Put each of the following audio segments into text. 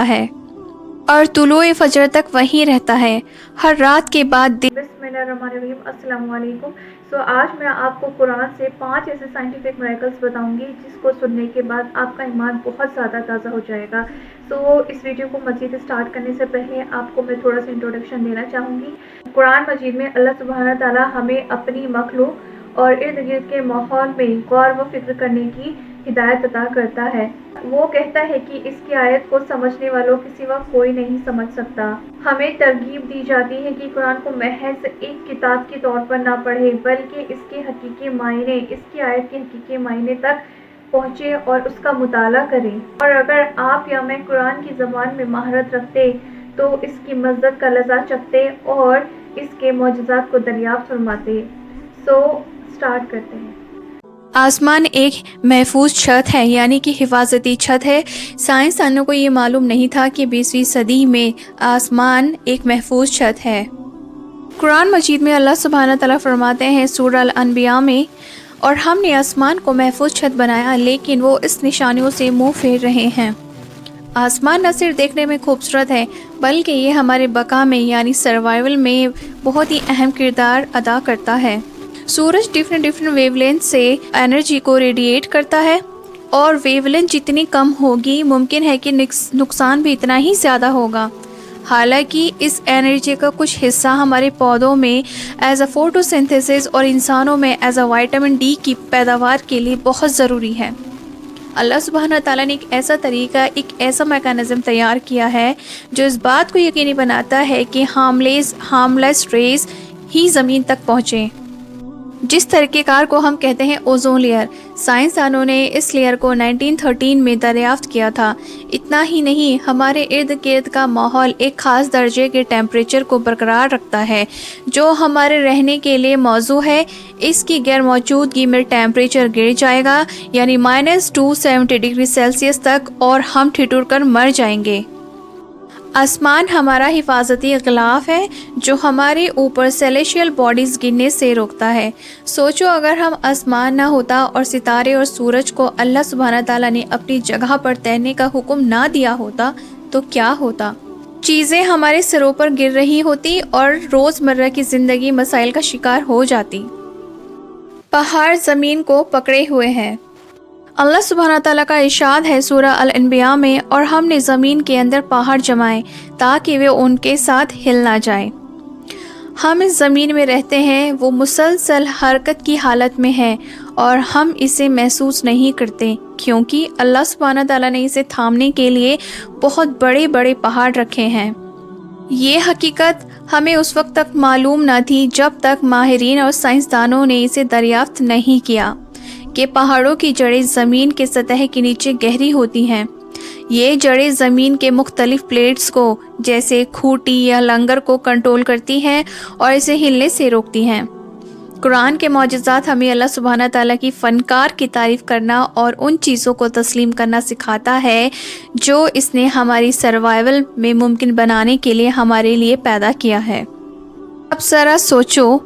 ہے اور طلوع فجر تک وہیں رہتا ہے، ہر رات کے بعد دن۔ بسم اللہ الرحمن الرحیم، السلام علیکم۔ آج میں آپ کو قرآن سے 5 ایسے سائنٹیفک میریکلز بتاؤں گی جس کو سننے کے بعد آپ کا ایمان بہت زیادہ تازہ ہو جائے گا۔ اس ویڈیو کو مزید اسٹارٹ کرنے سے پہلے آپ کو میں تھوڑا سا انٹروڈکشن دینا چاہوں گی۔ قرآن مجید میں اللہ سبحانہ تعالیٰ ہمیں اپنی مخلوق اور ارد گرد کے ماحول میں غور و فکر کرنے کی ہدایت عطا کرتا ہے۔ وہ کہتا ہے کہ اس کی آیت کو سمجھنے والوں کے سوا کوئی نہیں سمجھ سکتا۔ ہمیں ترغیب دی جاتی ہے کہ قرآن کو محض ایک کتاب کے طور پر نہ پڑھے، بلکہ اس کے حقیقی معنی، اس کی آیت کے حقیقی معنی تک پہنچے اور اس کا مطالعہ کریں۔ اور اگر آپ یا میں قرآن کی زبان میں مہارت رکھتے تو اس کی مزت کا لذت چکھتے اور اس کے معجزات کو دریافت فرماتے۔ سٹارٹ کرتے ہیں۔ آسمان ایک محفوظ چھت ہے، یعنی کہ حفاظتی چھت ہے۔ سائنسدانوں کو یہ معلوم نہیں تھا کہ 20ویں صدی میں آسمان ایک محفوظ چھت ہے۔ قرآن مجید میں اللہ سبحانہ تعالیٰ فرماتے ہیں سورہ الانبیاء میں، اور ہم نے آسمان کو محفوظ چھت بنایا لیکن وہ اس نشانیوں سے منہ پھیر رہے ہیں۔ آسمان نہ صرف دیکھنے میں خوبصورت ہے بلکہ یہ ہمارے بقا میں یعنی سروائیول میں بہت ہی اہم کردار ادا کرتا ہے۔ سورج ڈفرینٹ ویو لینتھ سے انرجی کو ریڈیٹ کرتا ہے، اور ویو لینتھ جتنی کم ہوگی ممکن ہے کہ نقصان بھی اتنا ہی زیادہ ہوگا۔ حالانکہ اس انرجی کا کچھ حصہ ہمارے پودوں میں ایز اے فوٹوسنتھسس اور انسانوں میں ایز اے وائٹامن ڈی کی پیداوار کے لیے بہت ضروری ہے۔ اللہ سبحانہ تعالیٰ نے ایک ایسا طریقہ، ایک ایسا میکانزم تیار کیا ہے جو اس بات کو یقینی بناتا ہے کہ ہارملیس ریز ہی زمین تک پہنچیں، جس طریقہ کار کو ہم کہتے ہیں اوزون لیئر۔ سائنسدانوں نے اس لیئر کو 1913 میں دریافت کیا تھا۔ اتنا ہی نہیں، ہمارے ارد گرد کا ماحول ایک خاص درجے کے ٹیمپریچر کو برقرار رکھتا ہے جو ہمارے رہنے کے لیے موزوں ہے۔ اس کی غیر موجودگی میں ٹیمپریچر گر جائے گا، یعنی -270 ڈگری سیلسیس تک، اور ہم ٹھٹر کر مر جائیں گے۔ آسمان ہمارا حفاظتی غلاف ہے جو ہمارے اوپر سیلیشیل باڈیز گرنے سے روکتا ہے۔ سوچو اگر ہم آسمان نہ ہوتا اور ستارے اور سورج کو اللہ سبحانہ تعالیٰ نے اپنی جگہ پر تیرنے کا حکم نہ دیا ہوتا تو کیا ہوتا؟ چیزیں ہمارے سروں پر گر رہی ہوتی اور روزمرہ کی زندگی مسائل کا شکار ہو جاتی۔ پہاڑ زمین کو پکڑے ہوئے ہیں۔ اللہ سبحانہ تعالیٰ کا ارشاد ہے سورہ الانبیاء میں، اور ہم نے زمین کے اندر پہاڑ جمائے تاکہ وہ ان کے ساتھ ہل نہ جائیں۔ ہم اس زمین میں رہتے ہیں، وہ مسلسل حرکت کی حالت میں ہے اور ہم اسے محسوس نہیں کرتے کیونکہ اللہ سبحانہ تعالیٰ نے اسے تھامنے کے لیے بہت بڑے بڑے پہاڑ رکھے ہیں۔ یہ حقیقت ہمیں اس وقت تک معلوم نہ تھی جب تک ماہرین اور سائنسدانوں نے اسے دریافت نہیں کیا کہ پہاڑوں کی جڑیں زمین کے سطح کے نیچے گہری ہوتی ہیں۔ یہ جڑیں زمین کے مختلف پلیٹس کو جیسے کھوٹی یا لنگر کو کنٹرول کرتی ہیں اور اسے ہلنے سے روکتی ہیں۔ قرآن کے معجزات ہمیں اللہ سبحانہ تعالیٰ کی فنکار کی تعریف کرنا اور ان چیزوں کو تسلیم کرنا سکھاتا ہے جو اس نے ہماری سروائیول میں ممکن بنانے کے لیے ہمارے لیے پیدا کیا ہے۔ اب ذرا سوچو،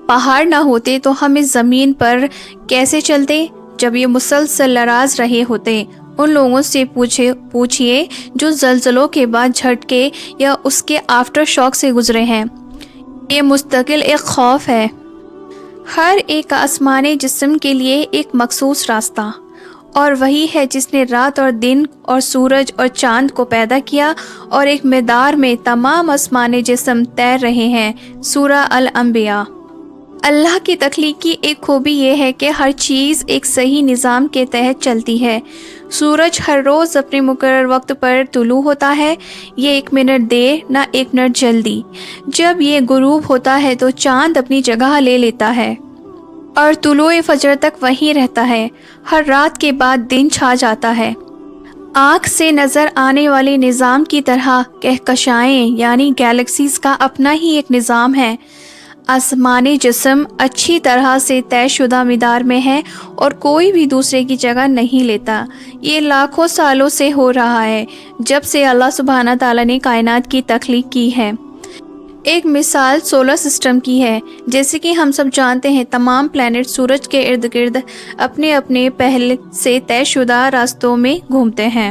پہاڑ نہ ہوتے تو ہم اس زمین پر کیسے چلتے جب یہ مسلسل لراز رہے ہوتے؟ ان لوگوں سے پوچھئے جو زلزلوں کے بعد جھٹکے یا اس کے آفٹر شاک سے گزرے ہیں۔ یہ مستقل ایک خوف ہے۔ ہر ایک آسمانی جسم کے لیے ایک مخصوص راستہ، اور وہی ہے جس نے رات اور دن اور سورج اور چاند کو پیدا کیا، اور ایک مدار میں تمام آسمانی جسم تیر رہے ہیں۔ سورہ الانبیاء۔ اللہ کی تخلیق کی ایک خوبی یہ ہے کہ ہر چیز ایک صحیح نظام کے تحت چلتی ہے۔ سورج ہر روز اپنے مقرر وقت پر طلوع ہوتا ہے، یہ 1 منٹ دیر نہ 1 منٹ جلدی۔ جب یہ غروب ہوتا ہے تو چاند اپنی جگہ لے لیتا ہے اور طلوع فجر تک وہیں رہتا ہے، ہر رات کے بعد دن چھا جاتا ہے۔ آنکھ سے نظر آنے والے نظام کی طرح کہکشائیں یعنی گیلیکسیز کا اپنا ہی ایک نظام ہے۔ آسمانی جسم اچھی طرح سے طے شدہ مدار میں ہے اور کوئی بھی دوسرے کی جگہ نہیں لیتا۔ یہ لاکھوں سالوں سے ہو رہا ہے جب سے اللہ سبحانہ تعالیٰ نے کائنات کی تخلیق کی ہے۔ ایک مثال سولر سسٹم کی ہے۔ جیسے کہ ہم سب جانتے ہیں تمام پلانٹ سورج کے ارد گرد اپنے اپنے پہلے سے طے شدہ راستوں میں گھومتے ہیں۔